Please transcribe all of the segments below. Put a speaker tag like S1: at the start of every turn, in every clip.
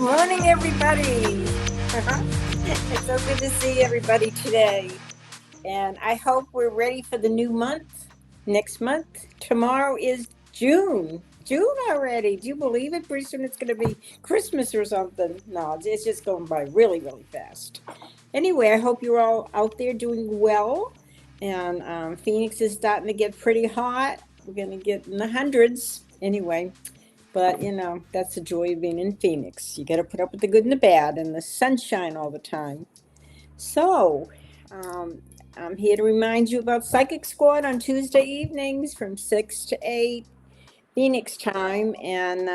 S1: morning, everybody. It's so good to see everybody today. And I hope we're ready for the new month. Next month, tomorrow is June. June already. Do you believe it? Pretty soon it's going to be Christmas or something. No, it's just going by really, really fast. Anyway, I hope you're all out there doing well. And Phoenix is starting to get pretty hot. We're going to get in the hundreds. Anyway, but that's the joy of being in Phoenix. You got to put up with the good and the bad and the sunshine all the time. So, um, I'm here to remind you about Psychic Squad on Tuesday evenings from 6 to 8 Phoenix time. And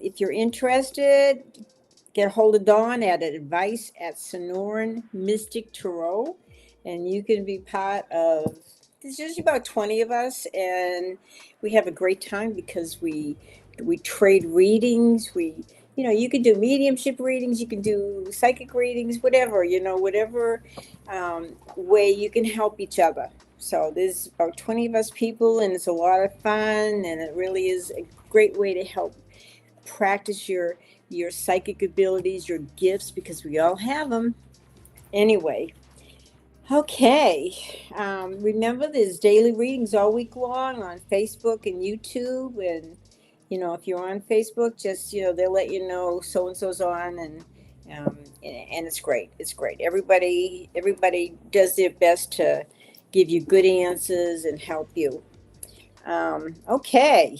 S1: if you're interested, get a hold of Dawn at advice at Sonoran Mystic Tarot. And you can be part of, there's usually about 20 of us. And we have a great time because we trade readings. You can do mediumship readings, you can do psychic readings, whatever way you can help each other. So there's about 20 of us people, and it's a lot of fun, and it really is a great way to help practice your psychic abilities, your gifts, because we all have them. Anyway, okay. Remember, there's daily readings all week long on Facebook and YouTube, and if you're on Facebook, just they'll let you know so and so's on, and it's great. It's great. Everybody does their best to give you good answers and help you. Okay.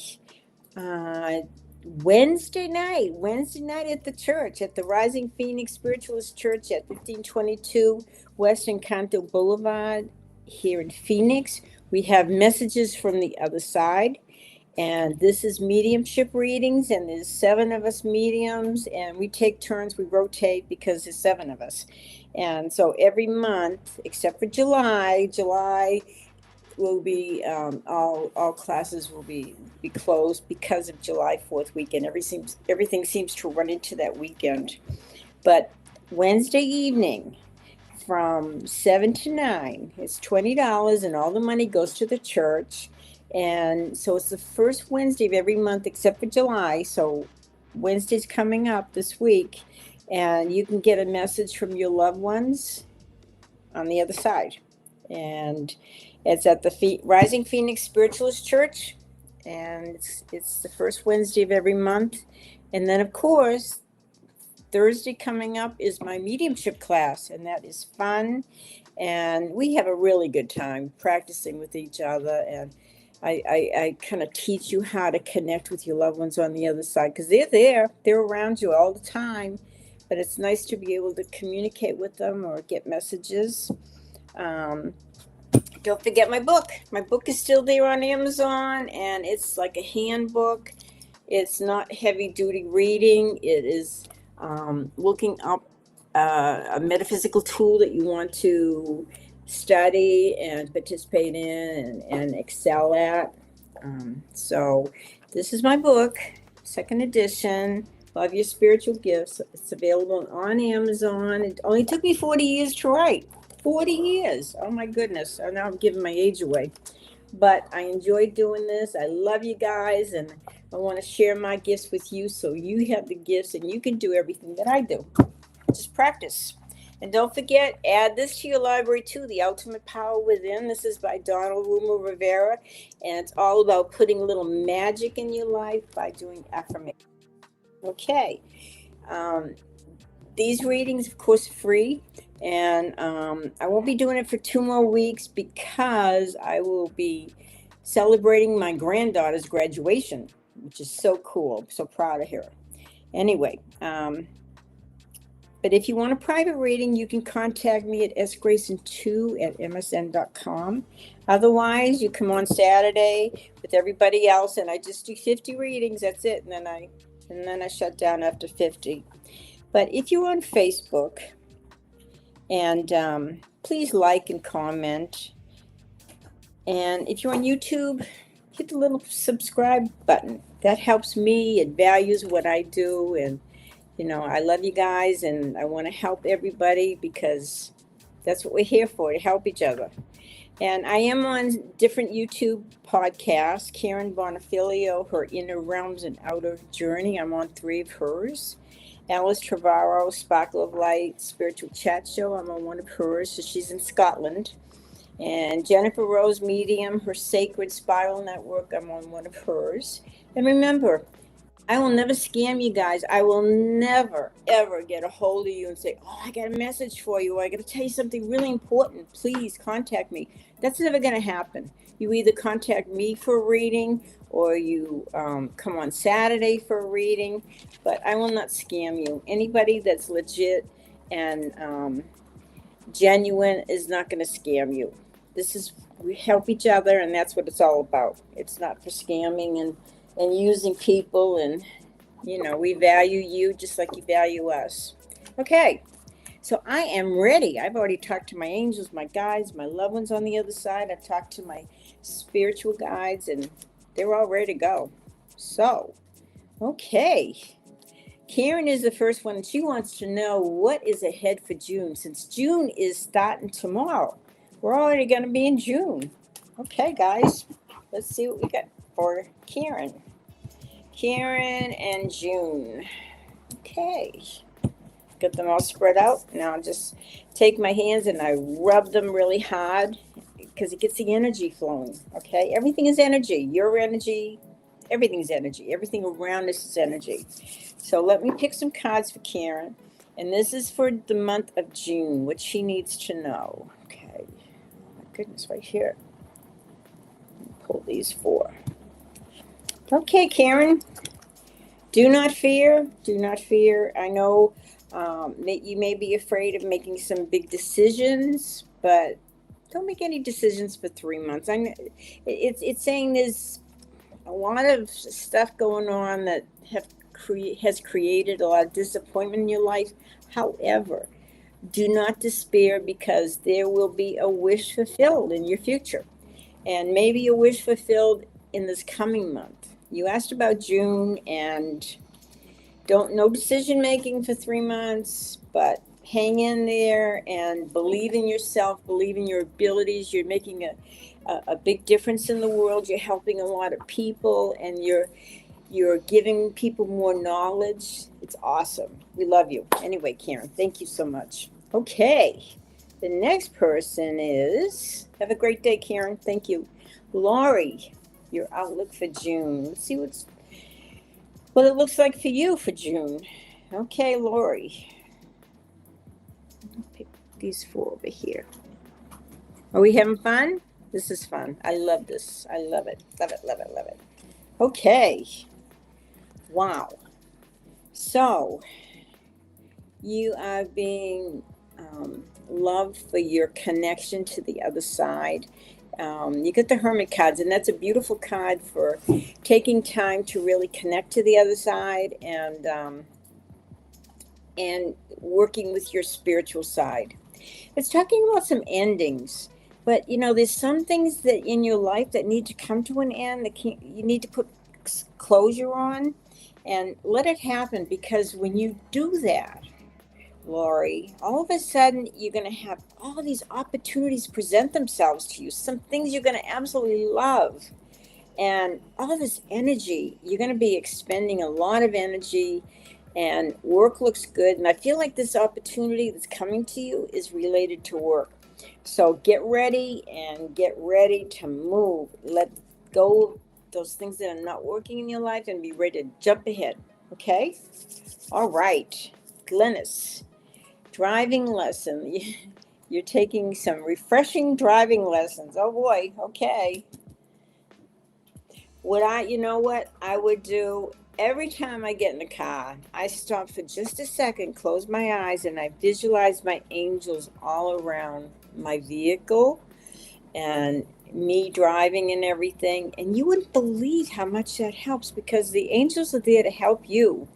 S1: Uh, Wednesday night at the church, at the Rising Phoenix Spiritualist Church at 1522 West Encanto Boulevard here in Phoenix. We have messages from the other side. And this is mediumship readings, and there's 7 of us mediums, and we take turns, we rotate because there's 7 of us. And so every month, except for July will be, all classes will be closed because of July 4th weekend. Everything seems to run into that weekend. But Wednesday evening from 7 to 9, it's $20, and all the money goes to the church. And so it's the first Wednesday of every month except for July. So Wednesday's coming up this week, and you can get a message from your loved ones on the other side. And it's at the Rising Phoenix Spiritualist Church, and it's the first Wednesday of every month. And then, of course, Thursday coming up is my mediumship class, and that is fun. And we have a really good time practicing with each other, and I kind of teach you how to connect with your loved ones on the other side, because they're around you all the time, but it's nice to be able to communicate with them or get messages. Don't forget my book. My book is still there on Amazon, and it's like a handbook. It's not heavy duty reading. It is looking up a metaphysical tool that you want to study and participate in and excel at. So this is my book, second edition, Love Your Spiritual Gifts. It's available on Amazon. It only took me 40 years to write. 40 years. Oh my goodness. Now I'm giving my age away. But I enjoy doing this. I love you guys, and I want to share my gifts with you so you have the gifts and you can do everything that I do. Just practice. And don't forget, add this to your library too, The Ultimate Power Within. This is by Donald Rumo Rivera, and it's all about putting a little magic in your life by doing affirmation. Okay. These readings, of course, are free, and I won't be doing it for 2 more weeks because I will be celebrating my granddaughter's graduation, which is so cool. I'm so proud of her. Anyway, but if you want a private reading, you can contact me at sgrayson2@msn.com. Otherwise, you come on Saturday with everybody else, and I just do 50 readings. That's it, and then I shut down after 50. But if you're on Facebook, and please like and comment, and if you're on YouTube, hit the little subscribe button. That helps me. It values what I do, and I love you guys, and I want to help everybody because that's what we're here for, to help each other. And I am on different YouTube podcasts. Karen Bonifilio, Her Inner Realms and Outer Journey. I'm on 3 of hers. Alice Trevorrow, Sparkle of Light, Spiritual Chat Show. I'm on one of hers, so she's in Scotland. And Jennifer Rose Medium, her Sacred Spiral Network. I'm on one of hers. And remember, I will never scam you guys. I will never, ever get a hold of you and say, oh, I got a message for you. Or I got to tell you something really important. Please contact me. That's never going to happen. You either contact me for a reading or you come on Saturday for a reading. But I will not scam you. Anybody that's legit and genuine is not going to scam you. This is, we help each other, and that's what it's all about. It's not for scamming and using people, and we value you just like you value us. Okay, so I am ready. I've already talked to my angels, my guides, my loved ones on the other side. I've talked to my spiritual guides, and they're all ready to go. So, okay. Karen is the first one. She wants to know what is ahead for June, since June is starting tomorrow. We're already going to be in June. Okay, guys, let's see what we got for Karen. Karen and June. Okay, got them all spread out. Now I'll just take my hands and I rub them really hard because it gets the energy flowing. Okay, everything is energy. Your energy, everything's energy. Everything around us is energy. So let me pick some cards for Karen. And this is for the month of June, what she needs to know. Okay, my goodness, right here. Pull these four. Okay, Karen. Do not fear. Do not fear. I know you may be afraid of making some big decisions, but don't make any decisions for 3 months. I know it's saying there's a lot of stuff going on that has created a lot of disappointment in your life. However, do not despair, because there will be a wish fulfilled in your future, and maybe a wish fulfilled in this coming month. You asked about June, and no decision making for 3 months, but hang in there and believe in yourself, believe in your abilities. You're making a big difference in the world. You're helping a lot of people, and you're giving people more knowledge. It's awesome. We love you. Anyway, Karen, thank you so much. Okay, the next person is, have a great day, Karen. Thank you. Lori, your outlook for June. Let's see what it looks like for you for June. Okay, Lori. I'll pick these four over here. Are we having fun? This is fun. I love this. I love it. Love it, love it, love it. Okay. Wow. So, you are being loved for your connection to the other side. You get the Hermit cards, and that's a beautiful card for taking time to really connect to the other side and working with your spiritual side. It's talking about some endings, but there's some things that in your life that need to come to an end. You need to put closure on and let it happen, because when you do that, Lori, all of a sudden you're going to have all these opportunities present themselves to you, some things you're going to absolutely love, and all this energy. You're going to be expending a lot of energy, and work looks good. And I feel like this opportunity that's coming to you is related to work. So get ready to move. Let go of those things that are not working in your life and be ready to jump ahead. Okay? All right. Glennis. Driving lesson. You're taking some refreshing driving lessons. Oh boy. Okay. You know what I would do every time I get in the car? I stop for just a second, close my eyes, and I visualize my angels all around my vehicle and me driving and everything. And you wouldn't believe how much that helps, because the angels are there to help you.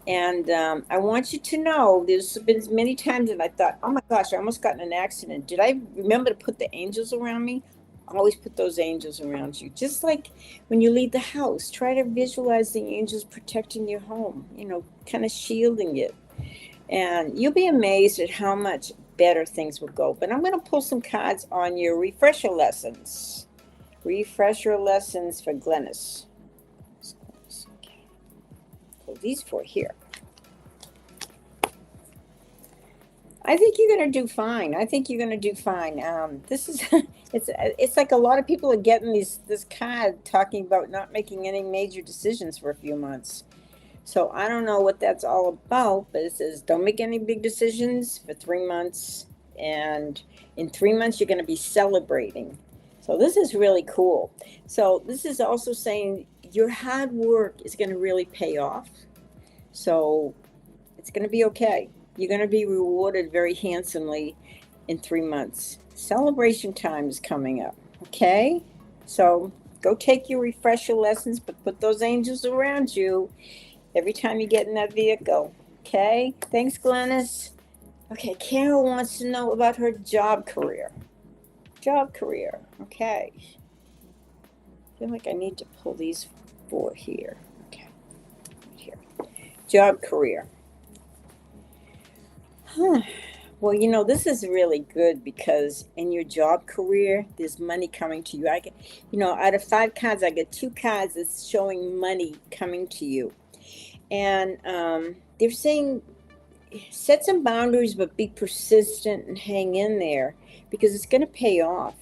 S1: And I want you to know, there's been many times that I thought, oh my gosh, I almost got in an accident. Did I remember to put the angels around me? Always put those angels around you. Just like when you leave the house, try to visualize the angels protecting your home, kind of shielding it. And you'll be amazed at how much better things will go. But I'm going to pull some cards on your refresher lessons. Refresher lessons for Glennis. Okay. Pull these four here. I think you're going to do fine. I think you're going to do fine. This is it's like a lot of people are getting this card talking about not making any major decisions for a few months. So I don't know what that's all about, but it says don't make any big decisions for 3 months, and in 3 months you're going to be celebrating. So this is really cool. So this is also saying your hard work is going to really pay off. So it's going to be okay. You're going to be rewarded very handsomely in 3 months. Celebration time is coming up. Okay? So go take your refresher lessons, but put those angels around you every time you get in that vehicle. Okay? Thanks, Glennis. Okay, Carol wants to know about her job career. Job career. Okay. I feel like I need to pull these four here. Okay. Here. Job career. Huh. Well, this is really good because in your job career, there's money coming to you. I get, out of 5 cards, I get 2 cards that's showing money coming to you. And they're saying set some boundaries, but be persistent and hang in there because it's going to pay off.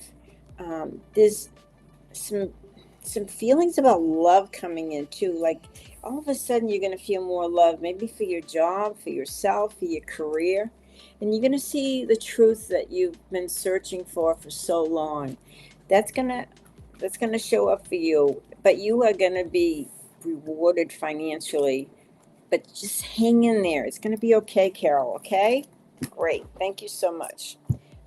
S1: There's some feelings about love coming in too. Like all of a sudden, you're going to feel more love, maybe for your job, for yourself, for your career, and you're going to see the truth that you've been searching for so long. That's gonna show up for you, but you are going to be rewarded financially. But just hang in there. It's going to be okay, Carol, okay? Great. Thank you so much.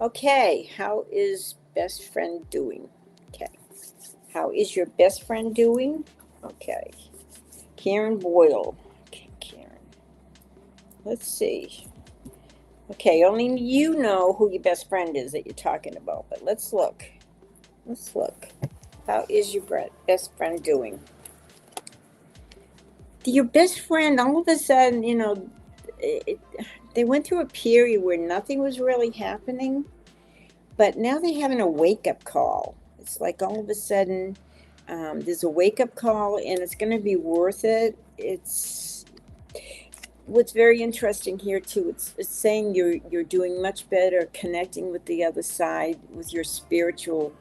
S1: Okay, how is best friend doing? Okay. How is your best friend doing? Okay. Karen Boyle. Okay, Karen. Let's see. Okay, only you know who your best friend is that you're talking about, but let's look. Let's look. How is your best friend doing? Your best friend, all of a sudden, they went through a period where nothing was really happening, but now they're having a wake-up call. It's like all of a sudden there's a wake-up call, and it's going to be worth it. It's what's very interesting here too. It's saying you're doing much better connecting with the other side, with your spiritual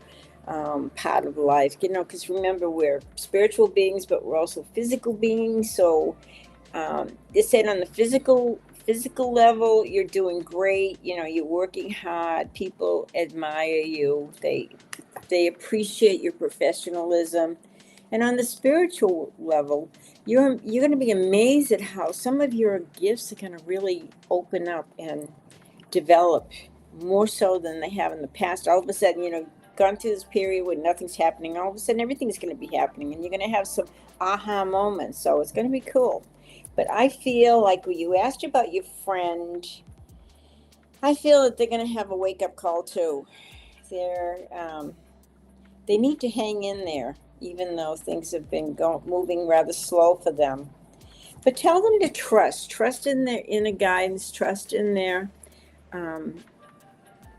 S1: part of life, because remember, we're spiritual beings, but we're also physical beings. So they said on the physical level, you're doing great. You're working hard. People admire you. They appreciate your professionalism. And on the spiritual level, you're going to be amazed at how some of your gifts are going to really open up and develop more so than they have in the past. All of a sudden, gone through this period where nothing's happening. All of a sudden, everything's going to be happening, and you're going to have some aha moments. So it's going to be cool. But I feel like when you asked about your friend, I feel that they're going to have a wake-up call too. They need to hang in there, even though things have been moving rather slow for them. But tell them to trust in their inner guidance, trust in their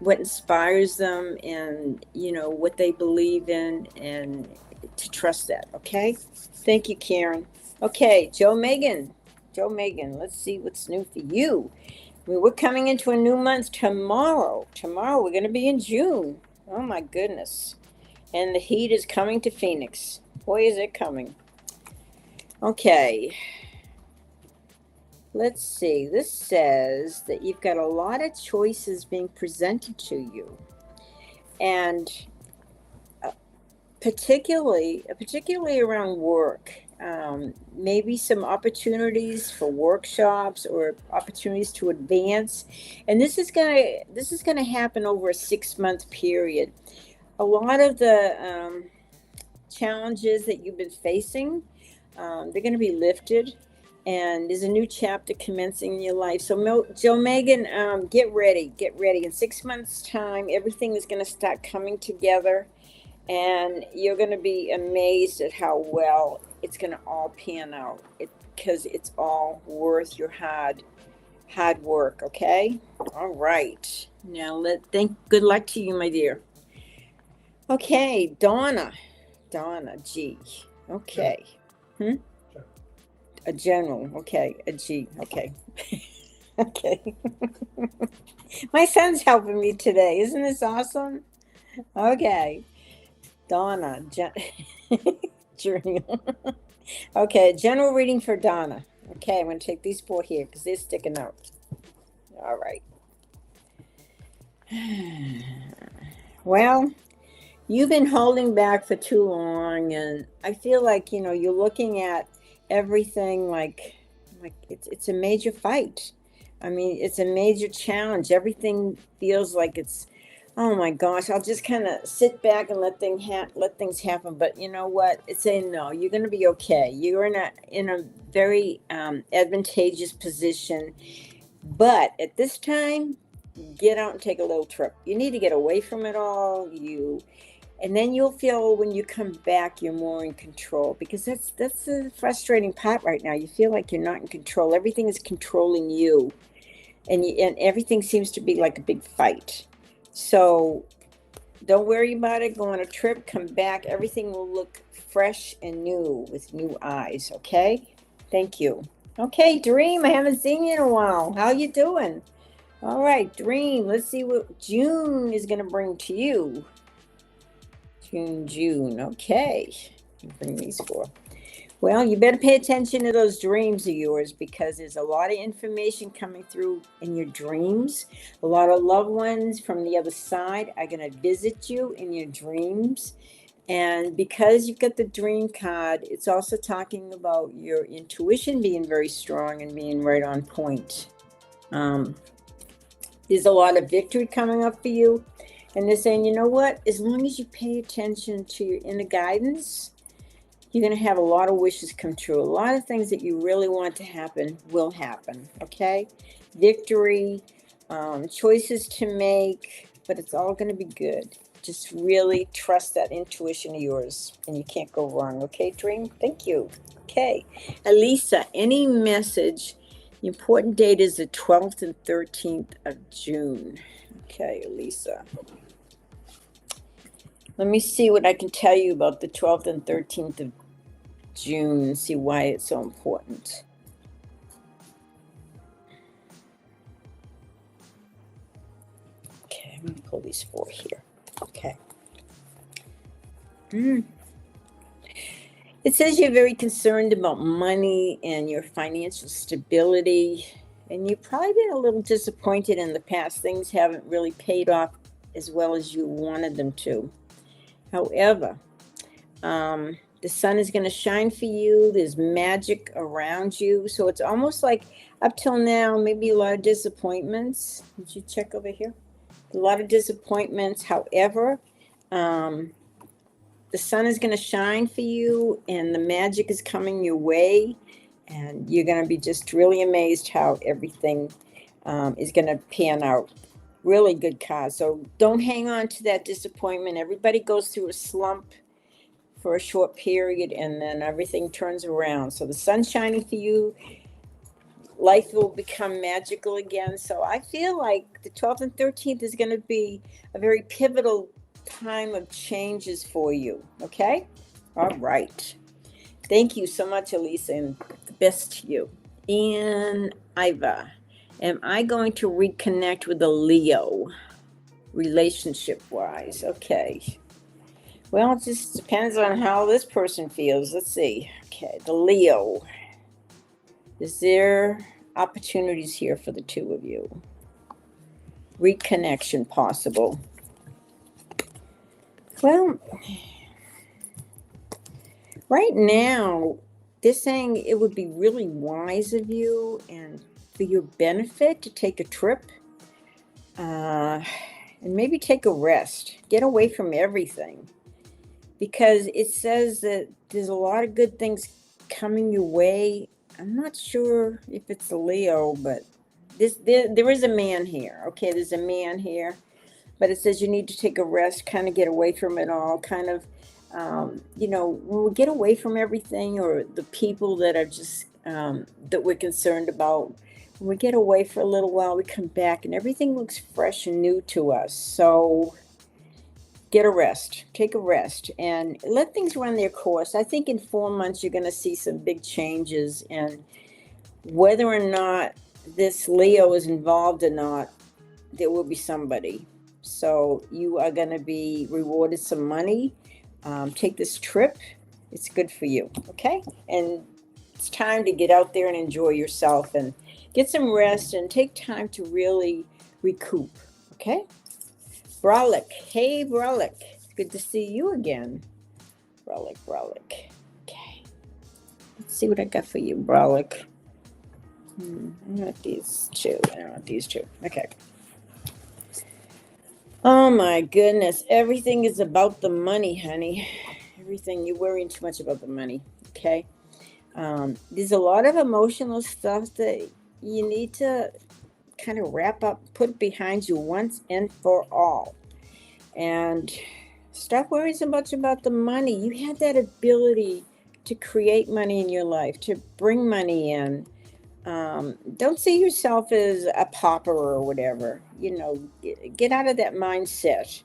S1: what inspires them, and what they believe in, and to trust that. Okay. Thank you, Karen. Okay, Joe Megan, let's see what's new for you. We're coming into a new month tomorrow. We're going to be in June. Oh my goodness. And the heat is coming to Phoenix. Boy, is it coming. Okay. Let's see. This says that you've got a lot of choices being presented to you. And particularly around work. Maybe some opportunities for workshops or opportunities to advance. And this is gonna happen over a 6-month period. A lot of the challenges that you've been facing, they're going to be lifted, and there's a new chapter commencing in your life. So Joe Megan, get ready. In 6 months time, everything is going to start coming together, and you're going to be amazed at how well it's going to all pan out, because it's all worth your hard work. Okay. All right, now good luck to you, my dear. Okay, Donna G. Okay. A general. Okay. A G. Okay. Okay. My son's helping me today. Isn't this awesome? Okay. Donna. Journal. Okay, general reading for Donna. Okay, I'm going to take these four here because they're sticking out. All right. Well, you've been holding back for too long, and I feel like, you're looking at everything like it's a major fight. I mean, it's a major challenge. Everything feels like it's, oh my gosh, I'll just kind of sit back and let things happen. But you know what? It's saying no. You're going to be okay. You're in a very advantageous position. But at this time, get out and take a little trip. You need to get away from it all. And then you'll feel when you come back, you're more in control, because that's the frustrating part right now. You feel like you're not in control. Everything is controlling you, and everything seems to be like a big fight. So don't worry about it. Go on a trip, come back. Everything will look fresh and new with new eyes. Okay. Thank you. Okay, Dream. I haven't seen you in a while. How you doing? All right, Dream. Let's see what June is going to bring to you. June. Okay. Bring these four. Well, you better pay attention to those dreams of yours, because there's a lot of information coming through in your dreams. A lot of loved ones from the other side are going to visit you in your dreams. And because you've got the dream card, it's also talking about your intuition being very strong and being right on point. There's a lot of victory coming up for you. And they're saying, you know what? As long as you pay attention to your inner guidance, you're going to have a lot of wishes come true. A lot of things that you really want to happen will happen. Okay? Victory, choices to make, but it's all going to be good. Just really trust that intuition of yours, and you can't go wrong. Okay, Dream? Thank you. Okay. Elisa, any message? The important date is the 12th and 13th of June. Okay, Elisa. Let me see what I can tell you about the 12th and 13th of June and see why it's so important. Okay, I'm going to pull these four here. Okay. It says you're very concerned about money and your financial stability, and you've probably been a little disappointed in the past. Things haven't really paid off as well as you wanted them to. However, the sun is going to shine for you. There's magic around you. So it's almost like up till now, maybe a lot of disappointments. Did you check over here? A lot of disappointments. However, the sun is going to shine for you, and the magic is coming your way. And you're going to be just really amazed how everything is going to pan out. Really good card. So don't hang on to that disappointment. Everybody goes through a slump for a short period, and then everything turns around. So the sun's shining for you. Life will become magical again. So I feel like the 12th and 13th is going to be a very pivotal time of changes for you. Okay? All right. Thank you so much, Elisa, and the best to you. And Iva, am I going to reconnect with a Leo, relationship-wise? Okay. Well, it just depends on how this person feels. Let's see. Okay, the Leo. Is there opportunities here for the two of you? Reconnection possible. Well, right now, they're saying it would be really wise of you and for your benefit to take a trip and maybe take a rest. Get away from everything. Because it says that there's a lot of good things coming your way. I'm not sure if it's a Leo, but there is a man here. Okay, there's a man here. But it says you need to take a rest, kind of get away from it all, kind of, when we get away from everything, or the people that are just, that we're concerned about, when we get away for a little while, we come back and everything looks fresh and new to us. So get a rest, take a rest, and let things run their course. I think in 4 months, you're going to see some big changes, and whether or not this Leo is involved or not, there will be somebody. So you are going to be rewarded some money. Take this trip. It's good for you. Okay. And it's time to get out there and enjoy yourself and get some rest and take time to really recoup. Okay. Brolic. Hey, Brolic. Good to see you again. Brolic, Brolic. Okay. Let's see what I got for you, Brolic. I want these two. I want these two. Okay. Oh my goodness. Everything is about the money, honey. Everything. You're worrying too much about the money. Okay. There's a lot of emotional stuff that you need to kind of wrap up, put behind you once and for all. And stop worrying so much about the money. You have that ability to create money in your life, to bring money in. Don't see yourself as a pauper or whatever. Get out of that mindset.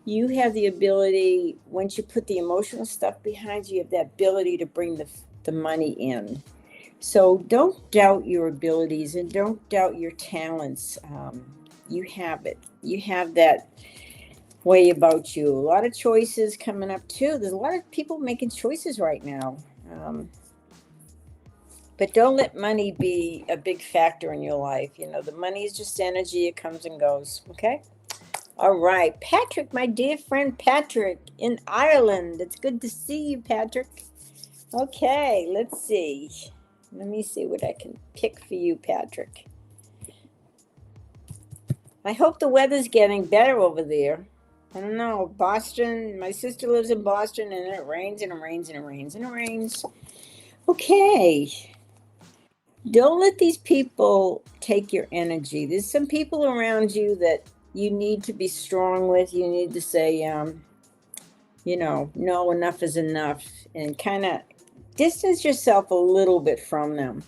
S1: You have the ability, once you put the emotional stuff behind you, you have that ability to bring the money in. So don't doubt your abilities and don't doubt your talents. You have it. You have that way about you. A lot of choices coming up too. There's a lot of people making choices right now. But don't let money be a big factor in your life. The money is just energy. It comes and goes. Okay. All right. Patrick, my dear friend Patrick in Ireland. It's good to see you, Patrick. Okay. Let's see. Let me see what I can pick for you, Patrick. I hope the weather's getting better over there. I don't know. Boston, my sister lives in Boston, and it rains and it rains and it rains and it rains. Okay. Don't let these people take your energy. There's some people around you that you need to be strong with. You need to say, no, enough is enough, and kind of distance yourself a little bit from them.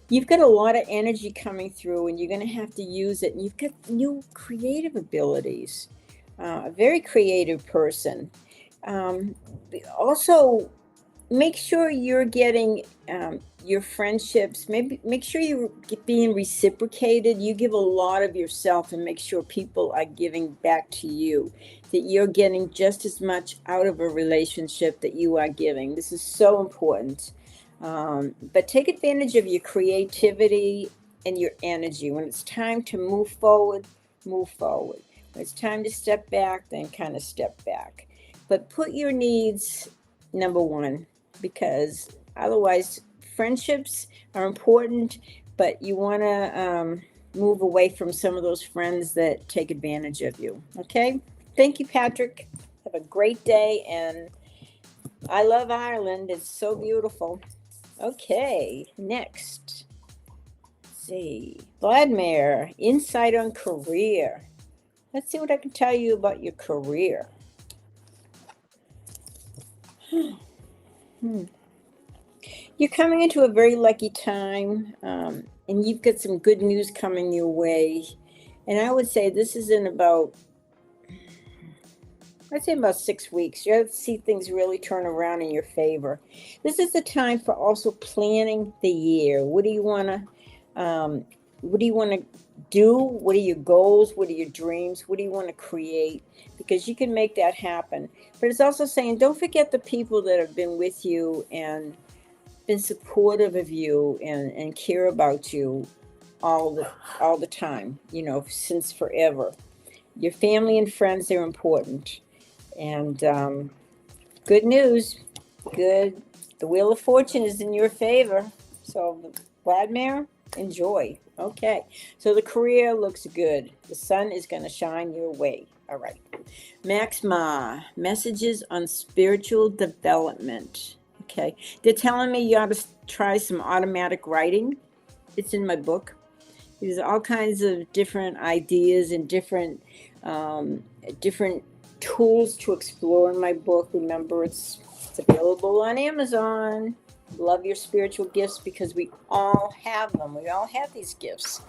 S1: You've got a lot of energy coming through, and you're going to have to use it. And you've got new creative abilities, a very creative person. Also, make sure you're getting your friendships. Maybe make sure you're being reciprocated. You give a lot of yourself, and make sure people are giving back to you. That you're getting just as much out of a relationship that you are giving. This is so important. But take advantage of your creativity and your energy. When it's time to move forward, move forward. When it's time to step back, then kind of step back. But put your needs number one, because otherwise friendships are important, but you want to move away from some of those friends that take advantage of you. Okay. Thank you, Patrick. Have a great day. And I love Ireland. It's so beautiful. Okay, next. Let's see. Vladimir, insight on career. Let's see what I can tell you about your career. You're coming into a very lucky time, and you've got some good news coming your way. And I would say this is in about, I'd say about 6 weeks. You have to see things really turn around in your favor. This is the time for also planning the year. What do you want to do? What are your goals? What are your dreams? What do you want to create? Because you can make that happen. But it's also saying, don't forget the people that have been with you and been supportive of you and care about you all the time, since forever. Your family and friends are important. And good news, good. The Wheel of Fortune is in your favor. So, Vladimir, enjoy. Okay. So the career looks good. The sun is going to shine your way. All right. Maxma, messages on spiritual development. Okay. They're telling me you ought to try some automatic writing. It's in my book. There's all kinds of different ideas and different tools to explore in my book. Remember, it's available on Amazon. Love your spiritual gifts, because we all have them. We all have these gifts.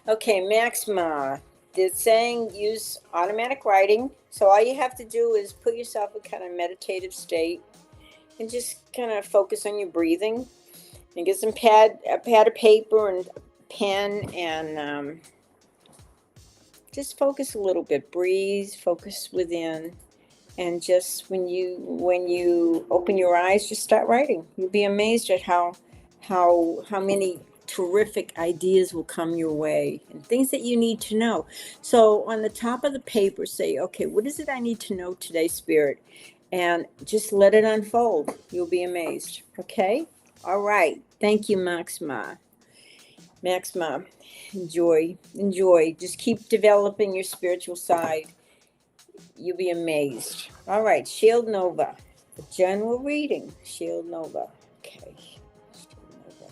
S1: Okay, Maxima. They're saying use automatic writing. So all you have to do is put yourself in kind of meditative state and just kind of focus on your breathing, and get some a pad of paper and pen, and just focus a little bit, breathe, focus within. And just when you open your eyes, just start writing. You'll be amazed at how many terrific ideas will come your way and things that you need to know. So on the top of the paper, say, okay, what is it I need to know today, Spirit? And just let it unfold. You'll be amazed. Okay? All right. Thank you, Maxima. Maxima, enjoy. Just keep developing your spiritual side. You'll be amazed. All right, Shield Nova. The general reading. Shield Nova. Okay. Shield Nova.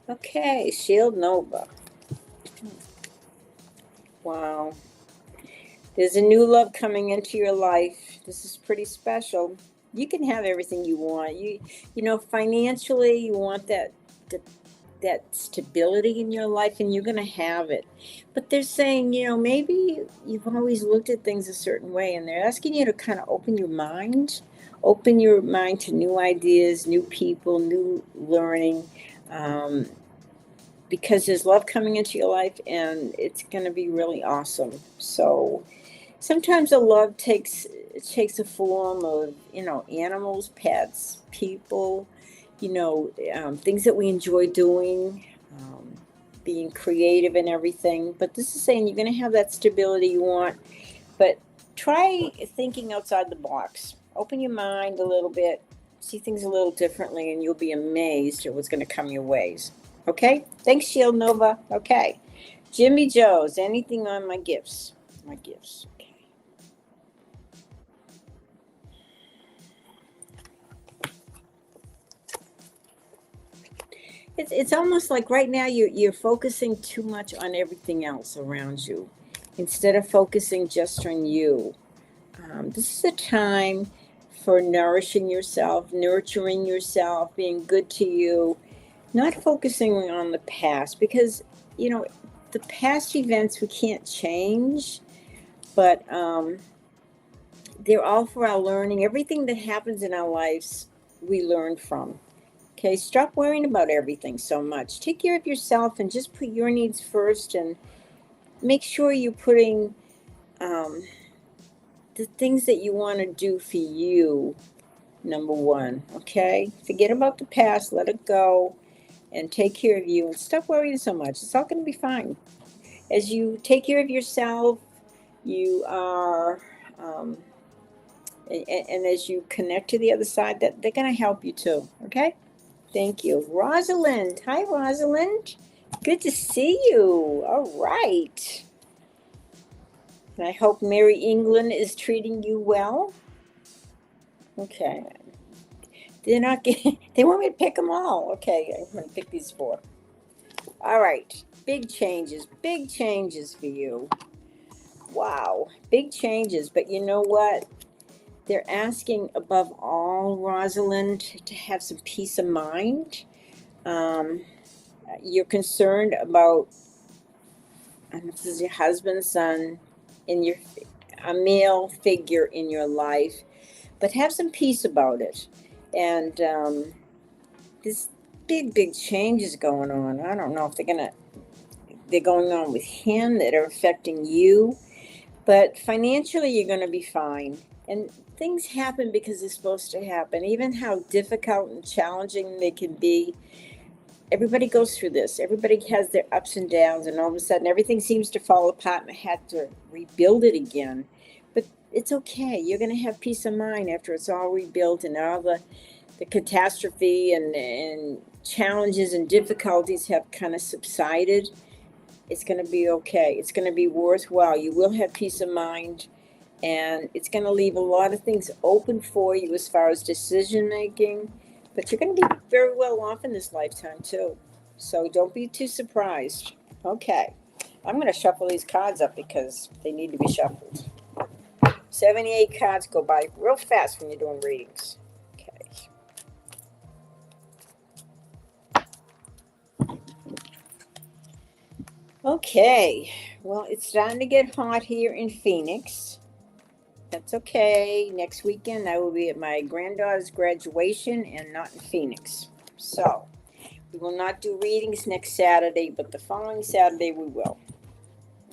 S1: Okay, Shield Nova. Wow. There's a new love coming into your life. This is pretty special. You can have everything you want. Financially, you want that stability in your life, and you're going to have it. But they're saying, maybe you've always looked at things a certain way, and they're asking you to kind of open your mind to new ideas, new people, new learning, because there's love coming into your life, and it's going to be really awesome. So sometimes a love takes a form of, animals, pets, people, things that we enjoy doing, being creative and everything. But this is saying you're going to have that stability you want, but try thinking outside the box. Open your mind a little bit, see things a little differently, and you'll be amazed at what's going to come your ways. Okay? Thanks, Shield Nova. Okay. Jimmy Joe's, anything on my gifts? My gifts. Okay. It's almost like right now you're focusing too much on everything else around you instead of focusing just on you. This is a time for nourishing yourself, nurturing yourself, being good to you, not focusing on the past, because, the past events we can't change, but they're all for our learning. Everything that happens in our lives, we learn from. Okay, stop worrying about everything so much. Take care of yourself and just put your needs first, and make sure you're putting the things that you want to do for you number one. Okay, forget about the past, let it go, and take care of you and stop worrying so much. It's all going to be fine. As you take care of yourself, you are, and as you connect to the other side, that they're going to help you too. Okay. Thank you. Rosalind. Hi, Rosalind. Good to see you. All right. And I hope Mary England is treating you well. Okay. They're not getting, they want me to pick them all. Okay, I'm going to pick these four. All right. Big changes for you. Wow. Big changes. But you know what? They're asking above all, Rosalind, to have some peace of mind. You're concerned about, I don't know if this is your husband, son, a male figure in your life, but have some peace about it. And this big change is going on. I don't know if they're going on with him that are affecting you, but financially you're going to be fine. And things happen because they're supposed to happen, even how difficult and challenging they can be. Everybody goes through this. Everybody has their ups and downs, and all of a sudden everything seems to fall apart, and I had to rebuild it again. But it's okay. You're going to have peace of mind after it's all rebuilt, and all the catastrophe and challenges and difficulties have kind of subsided. It's going to be okay. It's going to be worthwhile. You will have peace of mind, and it's going to leave a lot of things open for you as far as decision making. But you're going to be very well off in this lifetime, too. So don't be too surprised. Okay. I'm going to shuffle these cards up because they need to be shuffled. 78 cards go by real fast when you're doing readings. Okay. Okay. Well, it's starting to get hot here in Phoenix. That's okay. Next weekend, I will be at my granddaughter's graduation and not in Phoenix. So We will not do readings next Saturday, but the following Saturday we will.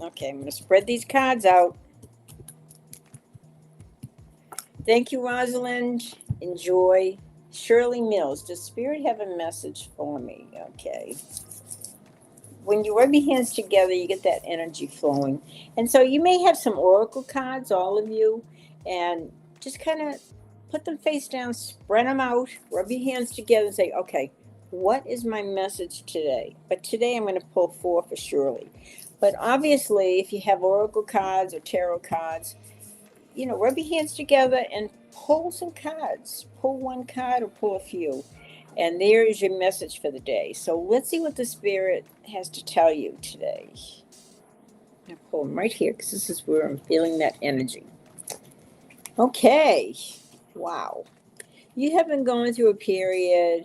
S1: Okay, I'm going to spread these cards out. Thank you, Rosalind. Enjoy. Shirley Mills, does Spirit have a message for me? Okay. When you rub your hands together, you get that energy flowing. And so you may have some oracle cards, all of you, and just kind of put them face down, spread them out, rub your hands together and say, okay, what is my message today? But today I'm going to pull four for Shirley. But obviously, if you have oracle cards or tarot cards, rub your hands together and pull some cards. Pull one card or pull a few. And there is your message for the day. So let's see what the Spirit has to tell you today. I'll pull them right here because this is where I'm feeling that energy. Okay. Wow. You have been going through a period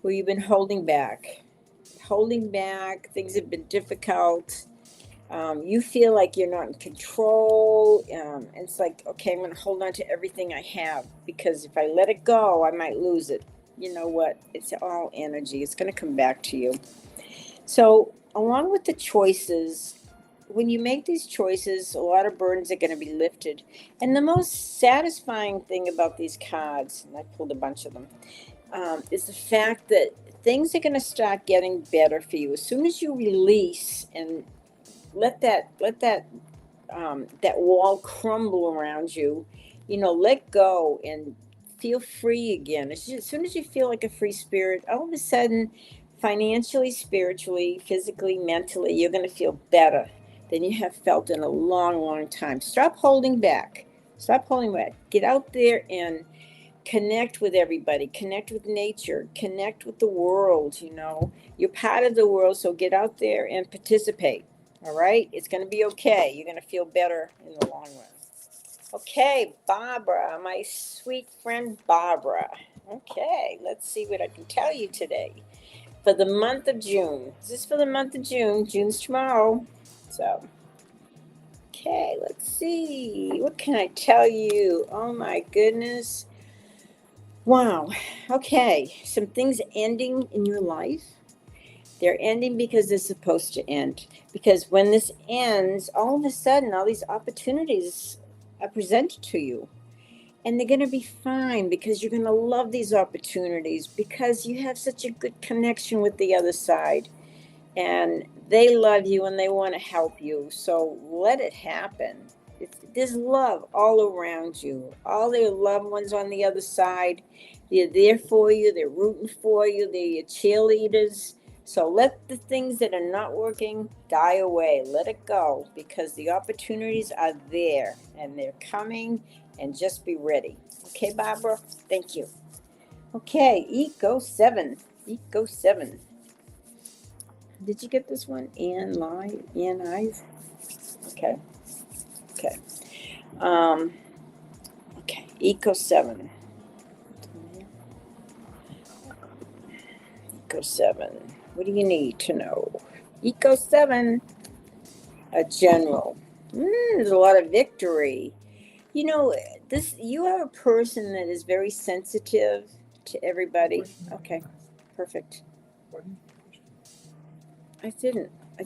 S1: where you've been holding back. Things have been difficult. You feel like you're not in control. It's like, okay, I'm going to hold on to everything I have because if I let it go, I might lose it. You know what? It's all energy. It's going to come back to you. So along with the choices, when you make these choices, a lot of burdens are going to be lifted. And the most satisfying thing about these cards, and I pulled a bunch of them, is the fact that things are going to start getting better for you. As soon as you release and let that wall crumble around you, let go and feel free again. As soon as you feel like a free spirit, all of a sudden, financially, spiritually, physically, mentally, you're going to feel better than you have felt in a long, long time. Stop holding back. Get out there and connect with everybody, connect with nature, connect with the world. You're part of the world, so get out there and participate. All right, it's going to be okay. You're going to feel better in the long run. Okay, Barbara, my sweet friend Barbara. Okay, let's see what I can tell you today for the month of June. Is this for the month of June? June's tomorrow. So, okay, let's see. What can I tell you? Oh my goodness. Wow. Okay, some things ending in your life. They're ending because they're supposed to end. Because when this ends, all of a sudden, all these opportunities are presented to you. And they're going to be fine because you're going to love these opportunities because you have such a good connection with the other side. And they love you and they want to help you. So let it happen. There's love all around you. All their loved ones on the other side, they're there for you. They're rooting for you. They're your cheerleaders. So let the things that are not working die away. Let it go because the opportunities are there and they're coming, and just be ready. Okay, Barbara? Thank you. Okay, Eco 7. Eco 7. Did you get this one? Ann Eyes? Okay. Okay. Okay, Eco 7. Eco 7. What do you need to know? Eco 7. A general. There's a lot of victory. You are a person that is very sensitive to everybody. Okay, perfect. I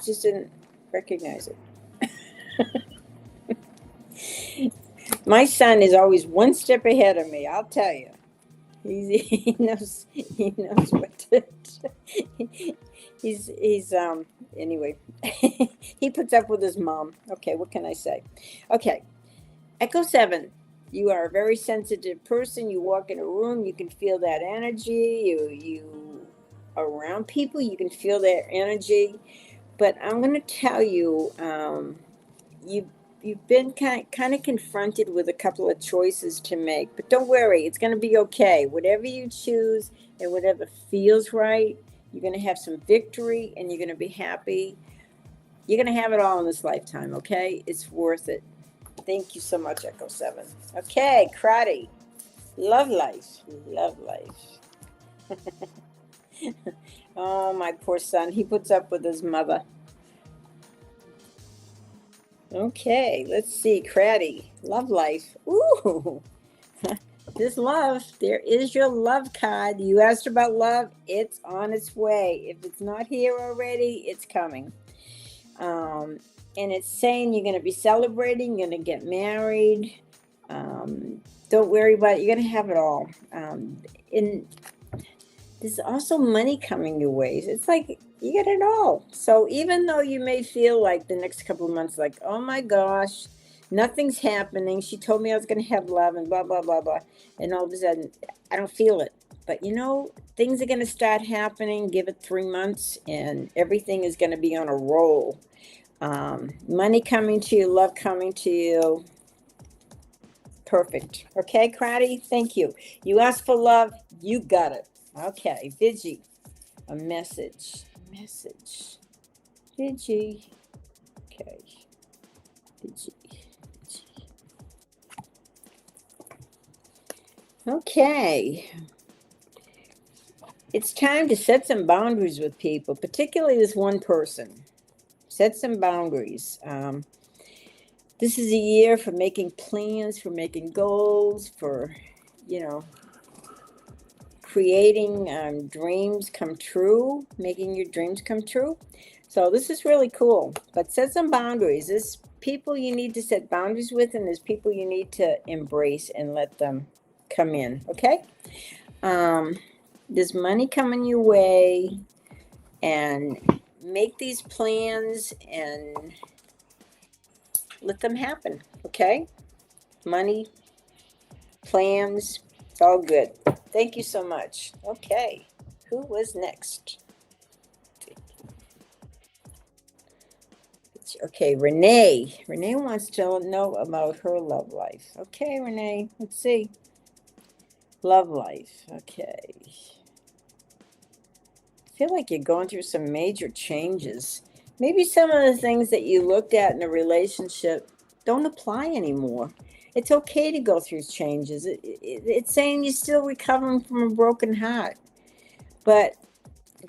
S1: just didn't recognize it. My son is always one step ahead of me, I'll tell you. He knows what to do. Anyway, he puts up with his mom. Okay, what can I say? Okay, Echo 7. You are a very sensitive person. You walk in a room, you can feel that energy. You are around people, you can feel their energy. But I'm going to tell you, you've been kind of confronted with a couple of choices to make. But don't worry, it's going to be okay. Whatever you choose and whatever feels right, you're going to have some victory and you're going to be happy. You're going to have it all in this lifetime, okay? It's worth it. Thank you so much, Echo 7. Okay, Crotty. Love life. Love life. Oh, my poor son. He puts up with his mother. Okay, let's see. Craddy. Love life. Ooh. This love, there is your love card. You asked about love, it's on its way. If it's not here already, it's coming. Um, and it's saying you're going to be celebrating, you're going to get married. Don't worry about it. You're going to have it all. And there's also money coming your ways. It's like you get it all. So even though you may feel like the next couple of months, like, oh my gosh, nothing's happening. She told me I was going to have love and blah, blah, blah, blah. And all of a sudden, I don't feel it. But things are going to start happening. Give it 3 months and everything is going to be on a roll. Money coming to you, love coming to you. Perfect. Okay, Crowdy? Thank you. You asked for love, you got it. Okay, Vigi, a message. Vigi. Okay. Vigi. Okay. It's time to set some boundaries with people, particularly this one person. Set some boundaries. This is a year for making plans, for making goals, for, creating dreams come true, making your dreams come true. So this is really cool. But set some boundaries. There's people you need to set boundaries with, and there's people you need to embrace and let them come in. Okay? There's money coming your way, and make these plans and let them happen. Okay? Money, plans, it's all good. Thank you so much. Okay, who was next? Okay, Renee. Renee wants to know about her love life. Okay, Renee, let's see. Love life. Okay. I feel like you're going through some major changes. Maybe some of the things that you looked at in a relationship don't apply anymore. It's okay to go through changes. It's saying you're still recovering from a broken heart. But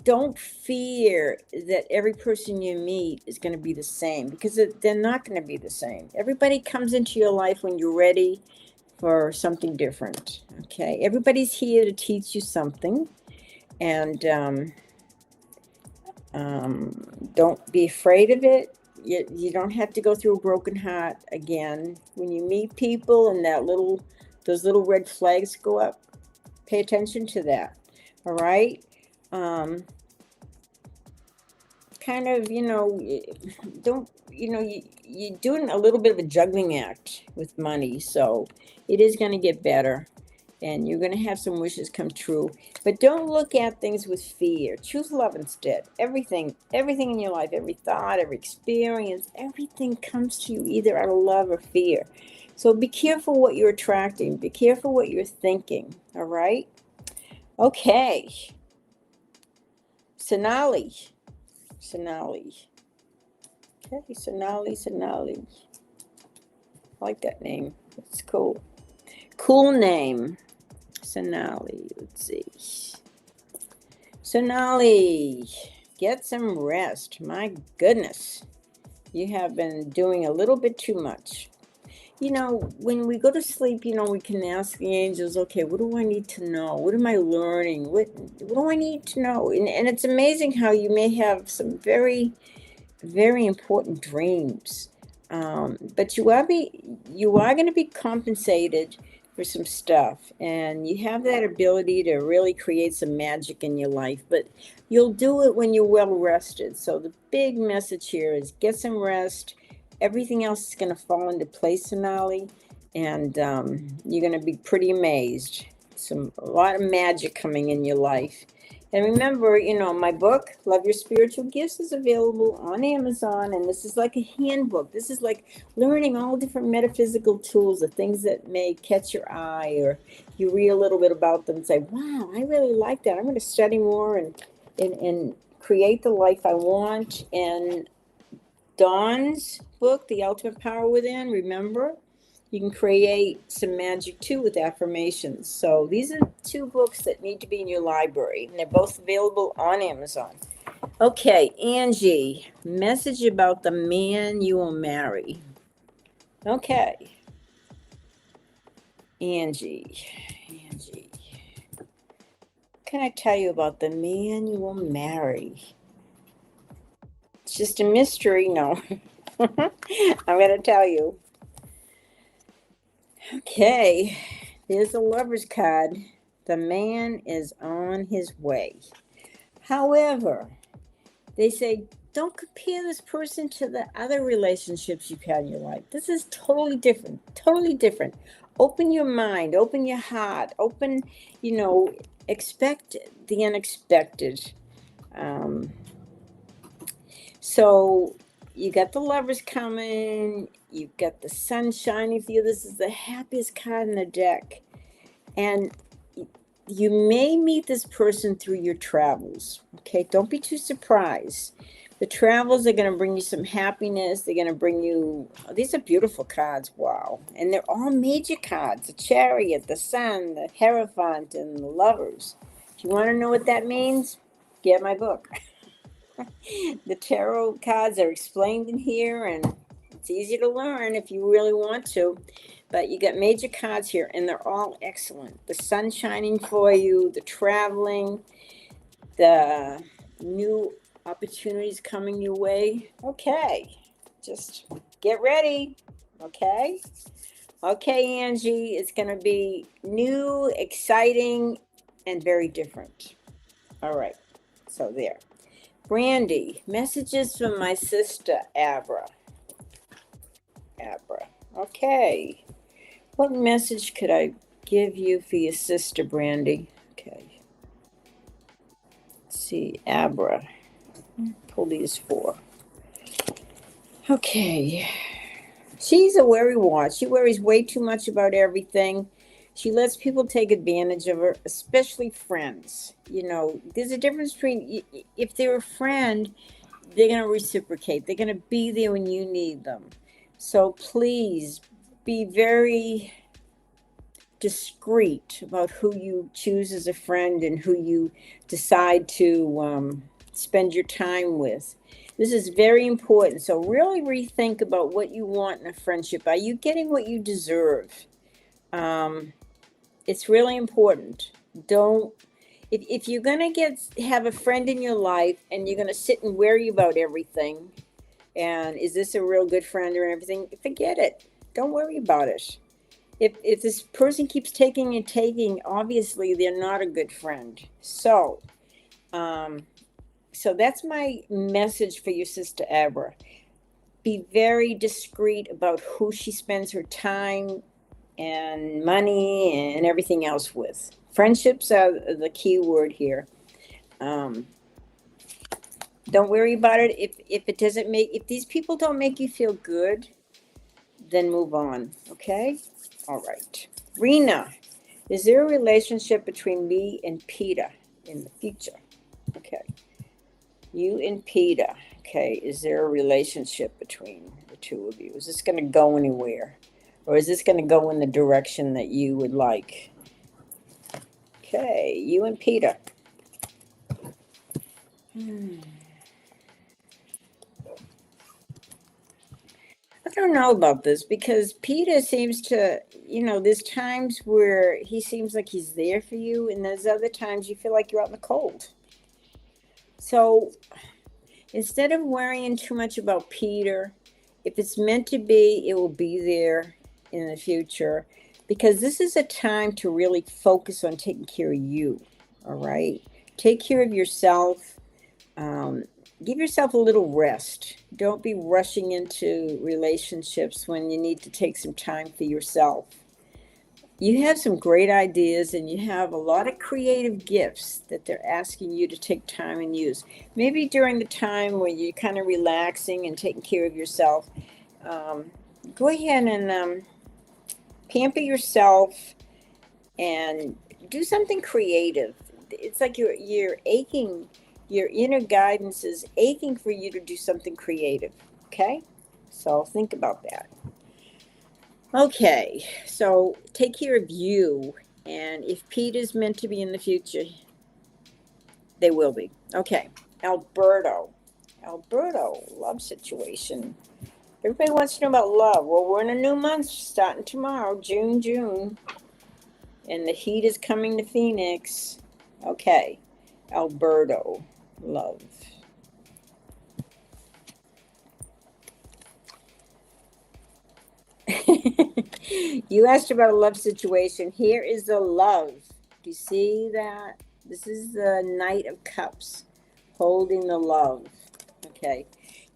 S1: don't fear that every person you meet is going to be the same, because they're not going to be the same. Everybody comes into your life when you're ready for something different. Okay. Everybody's here to teach you something. And don't be afraid of it. You don't have to go through a broken heart again. When you meet people and those little red flags go up, pay attention to that. All right. Kind of, don't, you're doing a little bit of a juggling act with money. So it is going to get better. And you're going to have some wishes come true. But don't look at things with fear. Choose love instead. Everything in your life, every thought, every experience, everything comes to you either out of love or fear. So be careful what you're attracting. Be careful what you're thinking. All right? Okay. Sonali. Okay, Sonali. I like that name. It's cool. Cool name. Sonali, let's see. Sonali, get some rest. My goodness, you have been doing a little bit too much. When we go to sleep, we can ask the angels, okay, what do I need to know? What am I learning? What do I need to know? And it's amazing how you may have some very, very important dreams. But you are going to be compensated for some stuff, and you have that ability to really create some magic in your life, but you'll do it when you're well rested. So the big message here is get some rest. Everything else is going to fall into place, Sonali, and you're going to be pretty amazed. A lot of magic coming in your life. And remember, my book, Love Your Spiritual Gifts, is available on Amazon. And this is like a handbook. This is like learning all different metaphysical tools, the things that may catch your eye, or you read a little bit about them and say, wow, I really like that. I'm going to study more and create the life I want. And Dawn's book, The Ultimate Power Within, remember, you can create some magic too with affirmations. So these are 2 books that need to be in your library, and they're both available on Amazon. Okay, Angie, message about the man you will marry. Okay. Angie. Can I tell you about the man you will marry? It's just a mystery. No. I'm going to tell you. Okay. There's a lover's card. The man is on his way. However, they say don't compare this person to the other relationships you've had in your life. This is totally different. Totally different. Open your mind, open your heart, expect the unexpected. Um, so you got the lovers coming, you've got the sun shining for you. This is the happiest card in the deck. And you may meet this person through your travels. Okay, don't be too surprised. The travels are going to bring you some happiness. They're going to bring you, these are beautiful cards. Wow. And they're all major cards: the Chariot, the Sun, the Hierophant, and the Lovers. If you want to know what that means, get my book. The tarot cards are explained in here, and it's easy to learn if you really want to. But you got major cards here, and they're all excellent. The sun shining for you, the traveling, the new opportunities coming your way. Okay, just get ready. Okay. Okay, Angie, it's going to be new, exciting, and very different. All right. So there. Brandy, messages from my sister, Abra. Okay. What message could I give you for your sister, Brandy? Okay. Let's see, Abra. Pull these four. Okay. She's a worrywart. She worries way too much about everything. She lets people take advantage of her, especially friends. There's a difference between if they're a friend, they're going to reciprocate. They're going to be there when you need them. So please be very discreet about who you choose as a friend and who you decide to spend your time with. This is very important. So really rethink about what you want in a friendship. Are you getting what you deserve? It's really important. Don't if you're gonna have a friend in your life and you're gonna sit and worry about everything, and is this a real good friend or everything, forget it. Don't worry about it. If this person keeps taking and taking, obviously they're not a good friend. So that's my message for your sister Abra. Be very discreet about who she spends her time and money and everything else with. Friendships are the key word here. Don't worry about it. If these people don't make you feel good, then move on. Okay? All right. Rena, is there a relationship between me and Peter in the future? Okay. You and Peter. Okay. Is there a relationship between the two of you? Is this going to go anywhere? Or is this going to go in the direction that you would like? Okay. You and Peter. I don't know about this because Peter seems to, there's times where he seems like he's there for you, and there's other times you feel like you're out in the cold. So instead of worrying too much about Peter, if it's meant to be, it will be there in the future, because this is a time to really focus on taking care of you. All right. Take care of yourself. Give yourself a little rest. Don't be rushing into relationships when you need to take some time for yourself. You have some great ideas and you have a lot of creative gifts that they're asking you to take time and use. Maybe during the time when you're kind of relaxing and taking care of yourself, go ahead and pamper yourself and do something creative. It's like you're aching. Your inner guidance is aching for you to do something creative. Okay? So think about that. Okay, so take care of you. And if Pete is meant to be in the future, they will be. Okay, Alberto, love situation. Everybody wants to know about love. Well, we're in a new month starting tomorrow, June. And the heat is coming to Phoenix. Okay. Alberto, love. You asked about a love situation. Here is the love. Do you see that? This is the Knight of Cups holding the love. Okay.